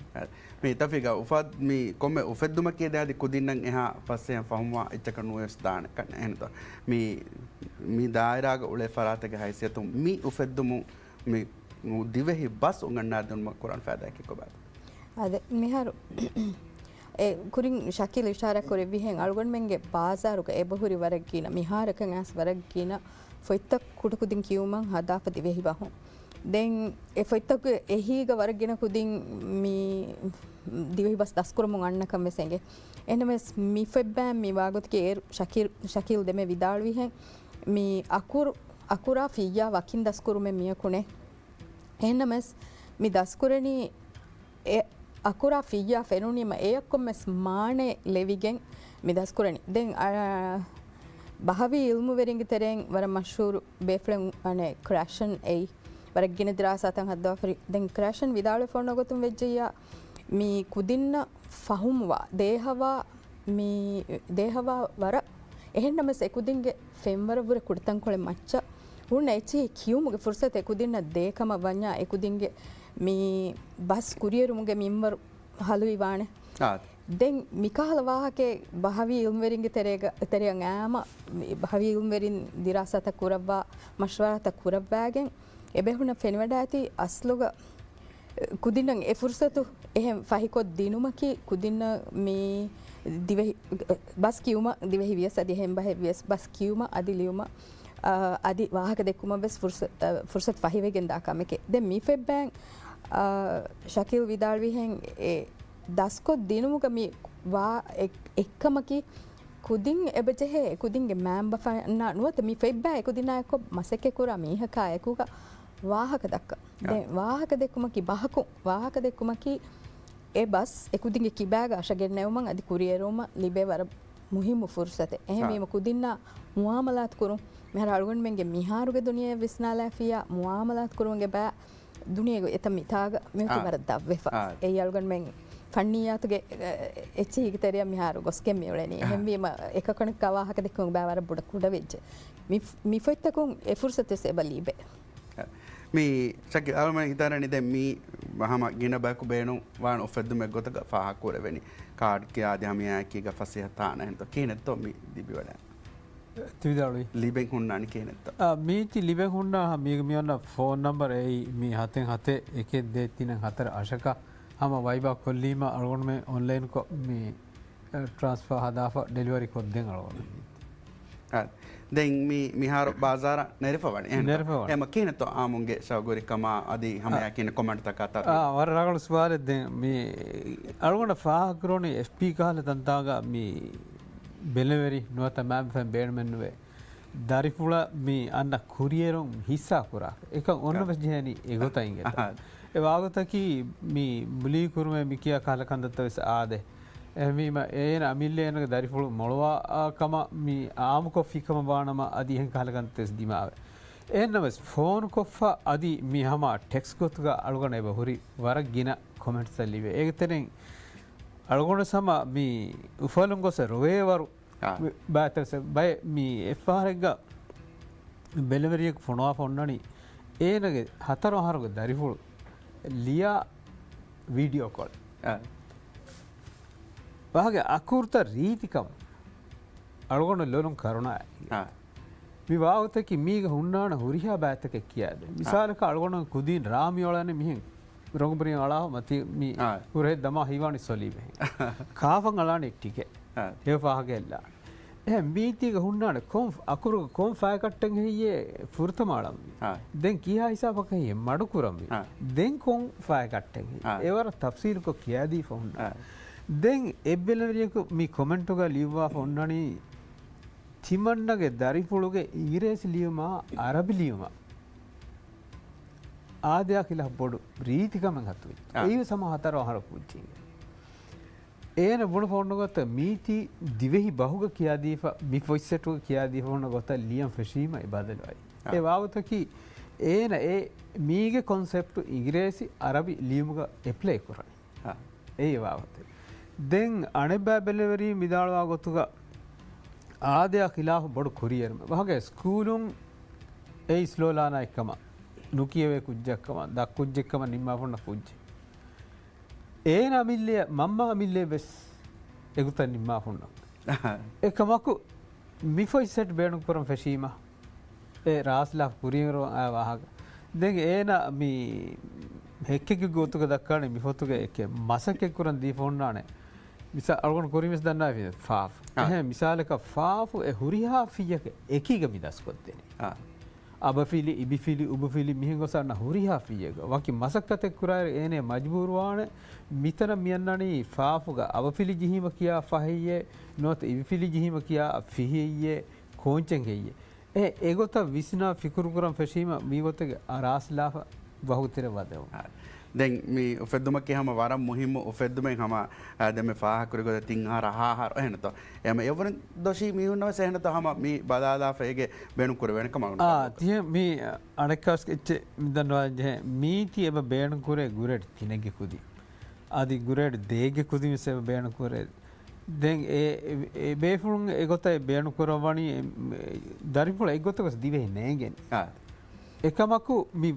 මේ තෆික උෆද් මී කොම්මෙ උෆෙද්දුම කිය දාදි කුදින්නම් එහා පස්සේ ෆහම්වා එච්චක නුයස් දාන කන්න එහෙනතෝ මී දායරාග උලේ ෆරාතක හයිසියතුම් මී උෆෙද්දුමු මී දිවෙහි බස් උගන්නා දුන්ම කුරාන් ෆෑදා කික බාද අද මිහාරු ಕುರಿಂ ಶಕೀಲ್ ಇಶಾರ ಕೊರೆ ವಿಹೆಂ ಅಳ್ಗೊಂಡ್ ಮೆಂಗೆ ಬಾಜಾರುಗ ಎಬಹುರಿ ವರಗ್ಗಿನ ಮಿಹಾರಕಂ ಆಸ್ ವರಗ್ಗಿನ ಫೊಯ್ತ ಕುಟುಕುದಿಂ ಕಿಯುಮಂ ಹದಾಫತಿ ವೆಹಿ ಬಹು ದೆನ್ ಎ ಫೊಯ್ತಕು ಎಹೀಗ ವರಗ್ಗಿನ ಕುದಿಂ ಮಿ ದಿವೆಹಿ ಬಸ್ ದಸ್ಕುರಮುಂ ಅಣ್ಣಕಂ ವೆಸೆಂಗೆ ಎನಮೆಸ್ ಮಿ ಫೆಬ್ಬಾ ಮಿ ವಾಗೊತ್ಗೆ ಏರ್ ಶಕೀಲ್ ದೆಮೆ ವಿದಾಳ್ ವಿಹೆಂ ಮಿ ಅಕುರಾ ಫಿಯ್ಯಾ ವಕಿನ್ ದಸ್ಕುರುಮೆ ಮಿಯಕುಣೆ ಎನಮೆಸ್ ಮಿ ದಸ್ಕುರನಿ ಅಕುರಾ ಫಿಯ್ಯಾ ಫೆನುನಿಮ ಏಯಕ್ಕೊಮ್ಮೆಸ್ ಮಾಣೆ ಲೆವಿಗೆಂ ಮಿದಸ್ಕುರನಿ ದೆನ್ ಬಹವಿ ಇಲ್ಮು ವೆರಿಂಗಿ ತೆರೆಂ ವರ ಮಶೂರು ಬೇಫ್ಲೆಂ ಅನೆ ಕ್ರಾಷನ್ ಏ ವರಗ್ಗಿನ ದಿರಾಸಾತಂ ಹದ್ದವಫರಿ ದೆನ್ ಕ್ರಾಷನ್ ವಿದಾಳೆ ಫೋನ್ ಗೊತ್ತುಂ ವೆಜ್ಜಯ್ಯ ಮೀ ಕುದಿನ್ನ ಫಹುಮ್ವಾ ದೇಹವಾ ವರ එහෙන්නමස් එකුදින්ගේ ෆෙම්වරවර කුඩතංකොಳೆ මච්ච උන්න එචි කියුමුගේ ෆුර්සත එකුදින්න දේකම වඤ්ඤා එකුදින්ගේ මේ බස් කුරියරුමුගේ මිම්වර හලුයි වානේ දැන් මිකහල වාහකේ බහවි ඉල්මවරින්ගේ තෙරයන් ඈම බහවි ඉල්මවරින් දිරාසත කුරබ්බා මෂවරත කුරබ්බාගෙන් එබෙහුන ෆෙනවඩ ඇති අස්ලුග කුදින්න ඒ ෆුර්සතු එහෙම් ෆහිකොත් දිනුමකි ಕುದಿನ್ನ ಮೇ ದಿವೆಹಿ ಬಸ್ ಕಿಯುಮ ದಿವೆಹಿ ವಿಯಸ್ ಅದಿ ಹೆಂಬ ವಿಯಸ್ ಬಸ್ ಕಿಯುಮ ಅದಿ ಲಿಯುಮ ಅದಿ ವಾಹಕ ದೆಕ್ಕುಮ ಬೆಸ್ ಫುರ್ಸತ್ ಫಹಿವೆಗೆನ್ ದಾಕಮೆಕೆ ದೆ ಮಿ ಫೆಬ್ಬಾಂಗ್ ಶಕೀಲ್ ವಿದಾಳ್ ವಿಹೆಂ ಎ ದಸ್ಕೊ ದಿನುಮುಗ ಮಿ ವಾ ಎಕ್ಕಮಕಿ ಕುದಿಂ ಎಬಜೆಹೆ ಕುದಿಂಗೆ ಮ್ಯಾಂಬ ಫನ್ನ ನುವತ ಮಿ ಫೆಬ್ಬಾ ಎಕುದಿನಾಯಕೊ ಮಸಕೆ ಕುರ ಮೀಹಕ ಎಕುಗ ವಾಹಕ ದಕ್ಕ ದೆ ವಾಹಕ ದೆಕ್ಕುಮಕಿ ಬಹಕು ವಾಹಕ ದೆಕ್ಕುಮಕಿ ඒ බස් එකුදින්ගේ කිබෑග අශගෙන් නැවමන් අධි කුරියරුම ලිබේ වර මුහිමු ෆුර්සතේ එහෙමීම කුදින්නා මුආමලාත් කුරුම් මෙහර අලුගන් මෙන්ගේ මිහාරුගේ දුනියේ විස්නාලාෆියා මුආමලාත් කුරුම්ගේ බෑ දුනියේ එත මිතාග මෙතු වර දව්වෙෆා ඒ අලුගන් මෙන් ෆන්නියාතුගේ එච්චි හිගතරිය මිහාරු ගොස්කෙම් මෙවලෙනි එහෙමීම එකකණක් කවාහක දෙකම බෑ වර බුඩ කුඩ වෙච්ච මි ෆොයිත්තකුන් ඒ ෆුර්සතේ සෙබලීබේ මේ ශකි අල්ම හිතන්නේ දැන් මේ වහම ගින බයකු බේනු වාන ඔෆෙද්දුම ගොතක ෆාහකුර වෙනි කාඩ් කියා දහමියා කීග ෆසිය තාන හන්ත කේනෙත්තෝ මේ දිබි වල තිවිදාලුයි ලිබෙන් හුන්නානි කේනෙත්ත මේති ලිබෙන් හුන්නා මේක මියන්න ෆෝන් නම්බර් ඒ මේ 7 1 2 3 4 අශක හම වයිබා කොල්ලීම අලගොන් මේ ඔන්ලයින් කො මේ ට්‍රාන්ස්ෆර් හදාෆා ඩෙලිවරි කොත් දෙන් අලගොන් දැන් මේ මිහාර බාසාර නෙරෆවනේ එම කේනතෝ ආමුන්ගේ සවගොරිකම අදී හැමයා කියන කමෙන්ට් තක අතර වර රගල ස්වාලෙ දැන් මේ අලගොන ෆාහක්රෝනේ FP කාල තන්තාගා මේ බෙලවරි නොත මෑම් ෆම් බේර්මන්වේ දරිපුල මේ අන්න කුරියරුම් හිස්සා කුරා එක ඔන්න වෙජ්ජේනි ඒගොතයින්ගේ ඒ වාගතකි මේ මුලී කුරුමේ මිකියා කාල කන්දතවස් ආදේ එමීම ඒන අමිල්ලේනක දරිපුළු මොළවාකම මේ ආමකොෆිකම බානම අදිහෙන් කාලගන්තෙස් දිමාව එන්නවස් ෆෝන් කොෆ්ෆා අදි මේ හම ටෙක්ස් ගොතුග අලුගන එබ හුරි වරක් ගින කොමෙන්ට් සල්ලිවේ ඒකතෙනෙන් අලුගොන සම මේ උෆලුන් ගොස රොවේවරු බාතරස බය මේ එෆාරෙග්ග බෙලවරියක් ෆොනවා ෆොන්නනි ඒනගේ හතර හරුග දරිපුළු ලියා වීඩියෝ කොල් වහගේ අකුර්ත රීතිකම් අලගොන ලොලුම් කරුණා විවාහතකි මීග හුන්නාන හුරිහා බෑතක කියාද විශාලක අලගොන කුදීන් රාමියෝලන මිහින් රොගුපරිය අලාව මති මී උරේ දමා හිවානි සොලීබේ කාෆන් අලාන එක්ටිකේ ඒ වාහගෙල්ලා මීතික හුන්නාට කොම් අකුරු කොම් ෆෑකට්ටන් හියේ ෆෘතමාලම් දෙන් කියා හිසාපක හිය මඩු කරම්බි දෙන් කොම් ෆෑකට්ටන් ඒවර තප්සීල්කො කියයාදී ෆොන්ඩ දෙන් එබ්බෙලවරියකු මී කොමෙන්ටුග ලිව්වා ෆොන්නනී තිමන්නගේ දරිපුළුගේ ඉංගිරේසි ලියුමා අරබි ලියුම ආදයක් කියලා බොඩු රීතිකමෙන් හතුයි ඒ සමහතර අහර පුච්චිගේ ඒන බුණ ෆොන්න ගොත මීති දිවෙහි බහුග කියාදීප මිෆොයිස්සටුව කියාදීපොන්න ගොත ලියම් ෆෙශීම බදලවයි. ඒ වාවතකි ඒන ඒ මීග කොන්සෙප්ටු ඉංග්‍රේසි අරබි ලියමුග එප්ලේ කරයි. ඒ වාවත. දෙන් අනෙබෑ බෙලවරී මිදාಳවා ගොතුග ආදයක් හිලා බොඩු කොරියරම වහගේ ස්කූලුම් ඒ ස්ලෝලාන එක්කම නුකියවේ කුද්ජක්කම දක් කුද්ජෙක්කම නිම්මාපොන්න කුද්ජ. ඒන අමිල්ලය මම්ම අමිල්ලේ වෙස් එකුතන් නිම්මා හුන්න. එකමකු මිෆොයිසට් බේනු කරම් ෆැශීම ඒ රාස්ලා පුරියරෝ ආවාහක. දෙ ඒන හෙක්කෙක ගෝතුක දක්කානේ මිහොතුක එක මසකෙක්කුරන් දී ෆොන්නානේ මිස අල්ගොන් කොරිමිස් දන්නා ෆාෆ් මිසාලක ෆාෆු හුරිහා ෆියක එකීග මිදස් කොත්තෙන. අබෆිලි ඉබිෆිලි උබෆිලි මිහිගොසන්න හුරිහා ෆියක වකි මසක්කතෙක් කුරාර ඒනේ මජ්බූරුවාන මිතන මියන්නනී ෆාෆුග අවෆිලි ජිහිම කියා ෆහියේ නොත ඉබිෆිලි ජිහිම කියා ෆිහියේ කෝංචෙන් හෙයේ ඒ ඒගොත විසිනා ෆිකුරු කරම් ෆෙශීම මීගොතගේ අරාස්ලාෆ බහුතර වදව දැන් මේ උෆෙද්දුමක් කියහම වරම් මුහිම උෆෙද්දුමෙන් හම දැන් මේ ෆාහකුරගොත තින්හාර හාහාර එහෙනතෝ එම එවරන් දොෂී මිහුන්නව සෙහෙනතෝ හම මේ බදාලා ෆේගේ බේණු කුර වෙනක මලුන තිය මේ අනකස් එච්ච මිදන්වා ජේ මීති එබ බේණු කුරේ ගුරෙට තිනගේ කුදි ආදි ගුරෙට දේගේ කුදි මිස එබ බේණු කුරේ දැන් ඒ බේෆුන් ඒගොතයි බේණු කුරවණි දරිපුල ඒගොතකස් දිවේ නෑගෙන එකමකු මි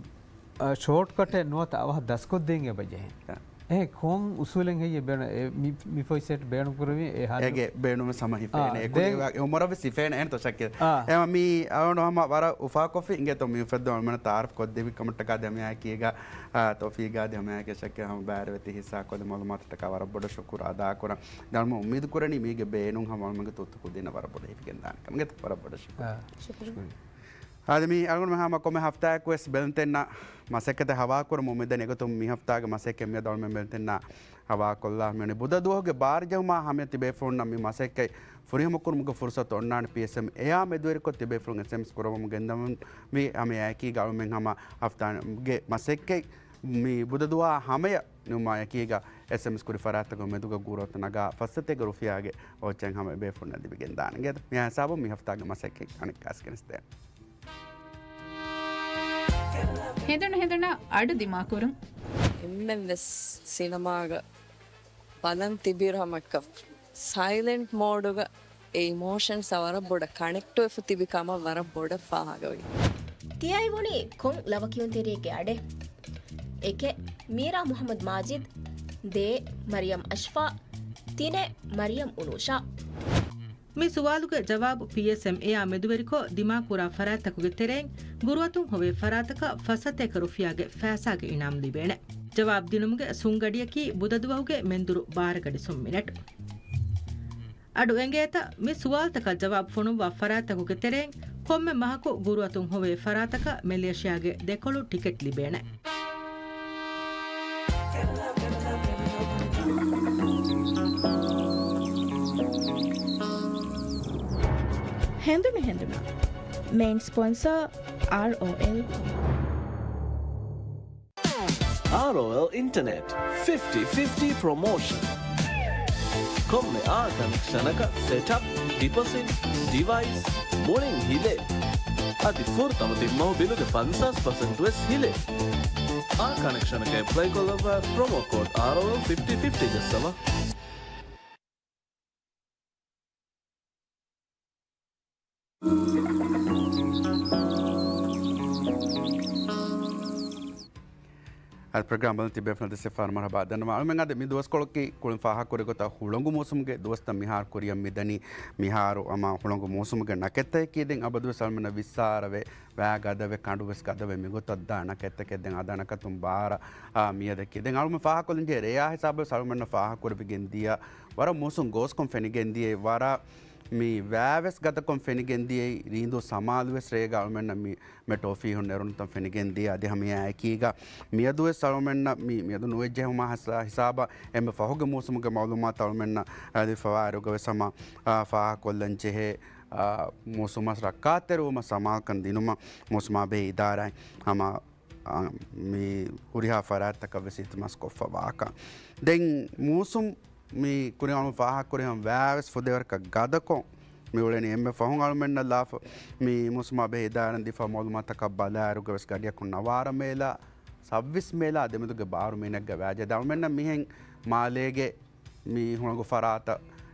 ෂෝට් කට නුවත අවහ දස්කොත් දෙන්ගේ බජහෙන් ඒ කොන් උසුලෙන් හෙය බේන මිෆොයිසෙට් බේණු කුරවි ඒ හාගේ බේණුම සමහිපේන ඒ මොරව සිෆේන එන තොෂක්ක එම මි අවනෝම වර උෆා කොෆි ඉංගේ තො මි ෆෙද්දෝ මන තාරෆ් කොත් දෙවි කමට කා දෙමයා කීගා තොෆීගා දෙමයා के शक्य हम बाहर वेती हिस्सा को मालूमात टका वर बड़ शुक्र अदा कर दम उम्मीद करनी मीगे बेनु हम मगे तो को दिन वर बड़ हिगंदान कमगे वर बड़ शुक्र आदमी अगुन में हम को में हफ्ता को इस बेलतेना मसेकते हवा को मुमिद ने तो मी हफ्ता के मसेके में दौड़ में बेलतेना हवा कोल्ला में बुध दो के बार जब मा हमें तिबे फोन नमी मसेके फुरी हम को मुको फुर्सत ओन्नान पीएसएम एया में द्वेर को तिबे फोन एसएमएस को हम गंदम भी हमें की गाँव में हम हफ्ता गे मसेके मी बुध दुआ हमें नुमा यकीगा एसएमएस को रिफरात को में दुगा गुरोत नगा फसते के रुफिया आगे और चंग हमें बे फोन नदी बिगंदान गे मैं हिसाब मी हफ्ता के मसेके अनेक कास करते හෙදන අඩු දිමාකුරුම් එම්මෙන්ස් සිනමාග බලන් තිබිරහමක්ක සයිලන්ට් මෝඩුග ඒමෝෂන් සවර බොඩ කනෙක්ටෝ එෆ තිබිකම වර බොඩ ෆාගවයි තියයි වුණි කොන් ලවකියුන් තෙරේගේ අඩේ එක මීරා මුහම්මද් මාජිද් දේ මරියම් අෂ්ෆා තිනේ මරියම් උනුෂා ಮಿ ಸುವಾಲುಗೆ ಜವಾಬು ಪಿಎಸ್ಎಂ ಎಯಾ ಮೆದುವೆರಿಕೋ ದಿಮಾಕುರಾ ಫರಾತಕುಗೆ ತೆರೆಂಗ್ ಗುರುವತುಂ ಹೊವೆ ಫರಾತಕ ಫಸತೆಕ ರುಫಿಯಾಗೆ ಫෑಸಾಗೆ ಇನಾಮ್ ಲಿಬೇಣೆ ಜವಾಬ್ ದಿನುಮ್ಗೆ ಸುಂಗಡಿಯಕಿ ಬುದದುವಹುಗೆ ಮೆಂದುರು ಬಾರಗಡಿ ಸೊಮ್ಮಿನೆಟ್ ಅಡು ಎಂಗೇತ ಮಿ ಸುವಾಲ್ತಕ ಜವಾಬ್ ಫುಣುವ ಫರಾತಕುಗೆ ತೆರೆಂಗ್ ಕೊಮ್ಮೆ ಮಹಕು ಗುರುವತುಂ ಹೊವೆ ಫರಾತಕ ಮೆಲೇಷಿಯಾಗೆ ದೆಕೊಳು ಟಿಕೆಟ್ ಲಿಬೇಣೆ හැඳුන මේන් sponsor ROL Internet 50/50 promotion. Komme ආගම් ක්ෂණක setup deposit device මොනින් හිලේ අති ෆුර්තම තිම්මව බිලුගේ 50% වෙස් හිලේ ආ කනෙක්ෂණක apply කොළව promo code ROL 50/50 ජස්සම al programa del tibe fnal de se farmar bad dan mal menga de mi dos kolki kulun faha kore gota hulongu mosum ge dosta mihar koriya midani miharu ama hulongu mosum ge nakette ki den abadu salmana visarave vaga dave kandu ves kadave mi gota da nakette ke den adana katum bara miya de ki den alum faha kolun je reya hisab salmana faha kore gendia wara mosum gos kom feni gendiye wara මේ වෑවස් ගතකොම් ෆෙනිගෙන්දියයි රීඳු සමාලුවෙස් රේග අල්මෙන්න මේ ටෝෆී හොන් නෙරුන්තම් ෆෙනිගෙන්දිය අධි හමිය ඇකීග මියදුවෙස් අල්මෙන්න මියදු නුවෙජ්ජ හුම හිසාබ එම ෆහුග මූසමුගේ මවලුමාත් අල්මෙන්න අධි ෆවාරුගව සම ෆාහ කොල්ලංචෙහේ මූසුමස් රක්කාතෙරුවම සමාකන් දිනුම මූසුමාබේ ඉදාරයි හම මේ හුරිහා ෆරාත්තක වෙසිතුමස් කොෆ්ෆවාක දෙන් මූසුම් මේ කුරියානු ෆාහක් කුරියම් වෑවස් ෆොදෙවරක ගදකොන් මේ උලෙනි එම්බ ෆහුන් අල්මෙන්න ලාෆ මේ මූසුමාබේ ඉදාරන් දිෆා මවලුමාතක බලාරුගවස් ගඩියක් නවාර මේලා සව්විස් මේලා දෙමදුගේ බාරු මේනක්ග වෑජ දල්මෙන්න මිහෙන් මාලේගේ මේ හුණගු ෆරාත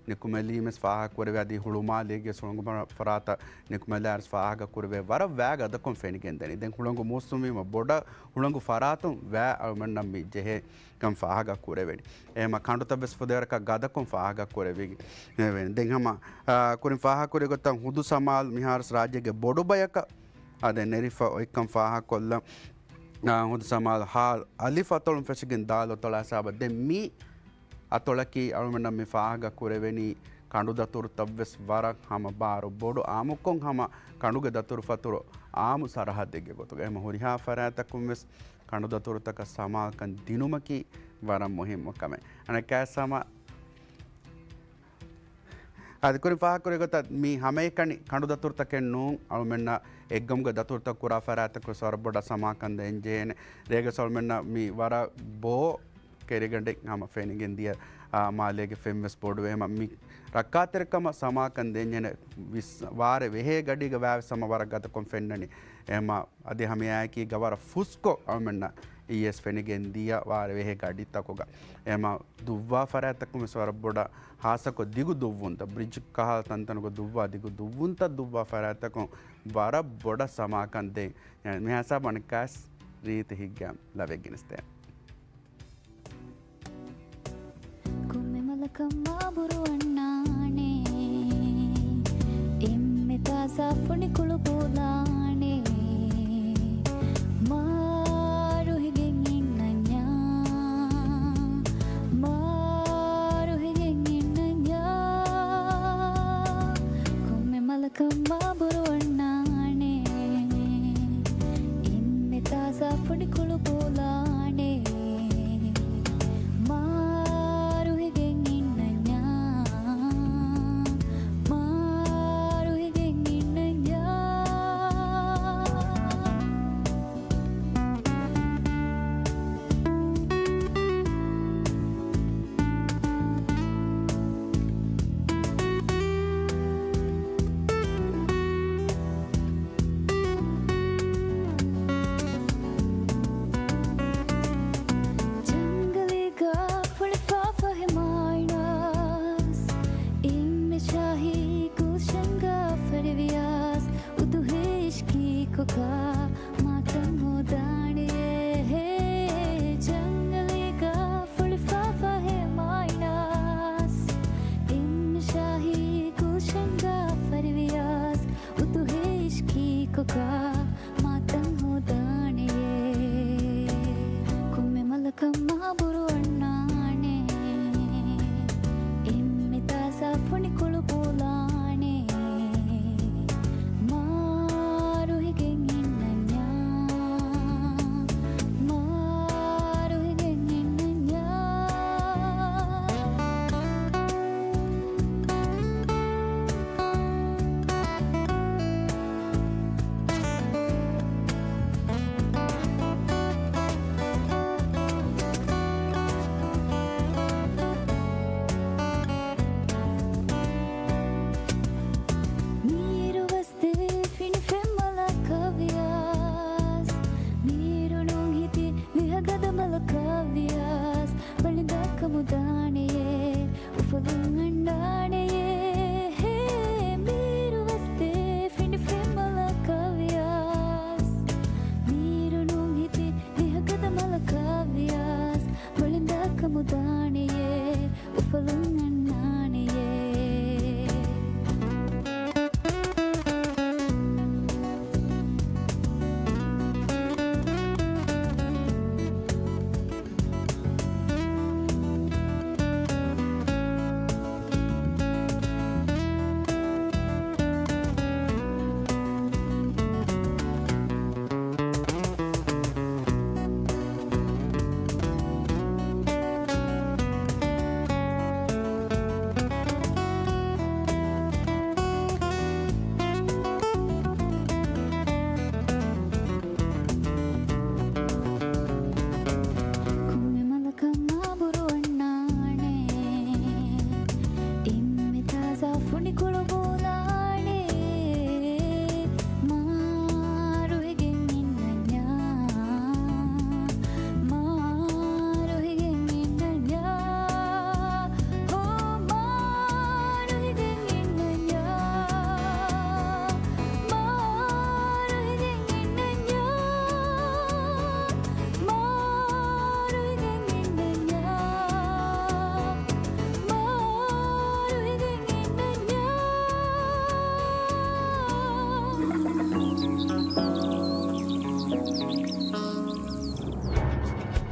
නිකුමැලීමස් ෆාහක් වරවේ අදී හුළුමාලේගේ සුණගු ෆරාත නිකුමැලාර්ස් ෆාහක කුරවේ වර වෑ ගදකොන් ෆෙනිගෙන් දෙනි දැන් හුළඟු මූස්සුමීම බොඩ හුළඟු ෆරාතුන් වෑ අල්මන්නම් මි ජෙහෙ කම් ෆාහක කුරවෙනි එහෙම කණ්ඩුතබස් ෆොදේරක ගදකොන් ෆාහක කුරවෙගි නෙවෙනි දැන් හම කුරින් ෆාහක කුරේ ගොතන් හුදු සමාල් මිහාරස් රාජ්‍යගේ බොඩු බයක අද නෙරිෆා ඔයිකම් ෆාහක කොල්ල හුදු සමාල් හාල් අලිෆ අතොලුන් ෆෙෂගෙන් දාලෝ තොලාසාබ දැන් මි අතොලකි අරුමෙන්න මේ ෆාහග කුරෙවෙනි කණ්ඩු දතුරු තව්වෙස් වරක් හම බාරු බොඩු ආමුකොන් හම කණුගේ දතුරු ෆතුරු ආමු සරහදෙගේ ගොතුග එම හුරිහා ෆරාතකුම් වෙස් කණ්ඩු දතුරුතක සමාකන් දිනුමකි වරම් මොහිම්ම කමයි අනකෑ සම අදකුරි ෆාහකුරේ ගොත මේ හැම එකනි කණ්ඩු දතුරුතකෙන් නූන් අරුමෙන්න එක්ගම්ග දතුරුතක කුරා ෆරාතක සොරබොඩ සමාකන් දෙන්ජේන රේග සොල්මෙන්න මේ වර බෝ කෙරිගඩෙක් හම ෆෙනිගෙන්දිය මාලේගේ ෆෙම්වෙස් බොඩුවේම මි රක්කාතරකම සමාකන් දෙන්ජන වාර වෙහේ ගඩිග වෑව සමවර ගතකොම් ෆෙන්නනි එම අධි හමයාකී ගවර ෆුස්කෝ අමෙන්න ඊස් ෆෙනිගෙන්දිය වාර වෙහේ ගඩිත්තකොග එම දුව්වා ෆරඇතකුම ස්වර බොඩ හාසකො දිගු දුව්වුන්ත බ්‍රිජ් කහල් තන්තනක දුව්වා දිගු දුව්වුන්ත දුව්වා ෆරඇතකොම් වර බොඩ සමාකන් දෙ මෙහසා බනිකාස් රීති හිග්ගම් ලවෙක්ගෙනස්තය కమ్మాబురు అన్నానే ఎమ్మెతా సాఫుని కుళుపోలానే మారు హిగెంగిన్నన్యా మారు హిగెంగిన్నన్యా కొమ్మె మలకమ్మాబురు అన్నానే ఎమ్మెతా సాఫుని కుళుపోలానే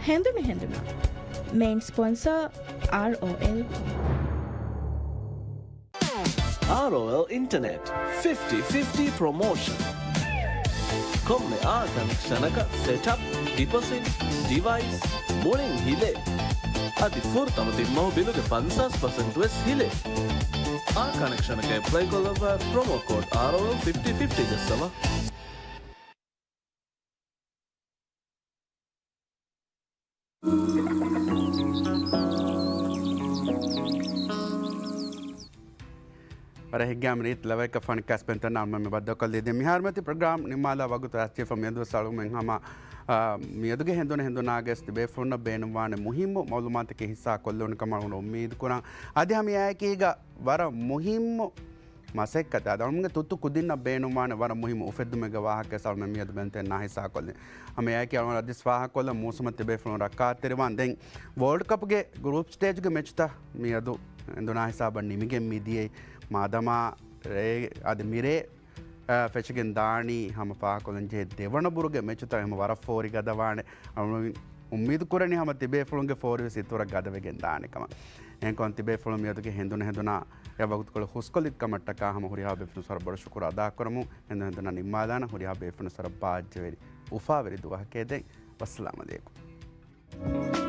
හැඳුන හැඳුනා. Main sponsor ROL. ROL Internet 50-50 promotion. komme ආකර්ෂණක setup, deposit, device, මුලින් හිලේ. අති ෆුර්තම තිම්මව බිලුගේ 50% හිලේ. ආකර්ෂණක apply කොළව promo code ROL 50-50 ගස්සම. Higamrit Laveka Fun Caspentana, Mabadokal, the Miharmati program, Nimala Vagutra from Medu Salumhama, Miaduga Hendon Hendonagas, the Befona Benuan, Muhimo, Molumataki Hisa, Colon Kamano, Midkuna, Adamiakiga, Vara Muhimo. Maseka adamge tutu kudina benuman vara muhim ufeddu megawaha ke sal memiyad bente nahi sakole ame ayke alwana diswaha kolla musuma tebe flon rakka teriwan den world cup ge group stage ge match ta miyadu enduna hisaba nimige midie madama re admire fetchigen dani hama pa kolen je devana buruge match ta hama vara 4 gadawane ummid kurani hama tebe flon ge 4 situra gadavegen dani kama en kon tebe flon miyadu ge henduna या वक्त को हुस्कोलित का मट्टका हम Huriya बेफन sir बड़ शुक्र अदा करमु एंदन निम्मादान Huriya बेफन sir बाज वेरी उफा वेरी दुआ के दे अस्सलाम वालेकुम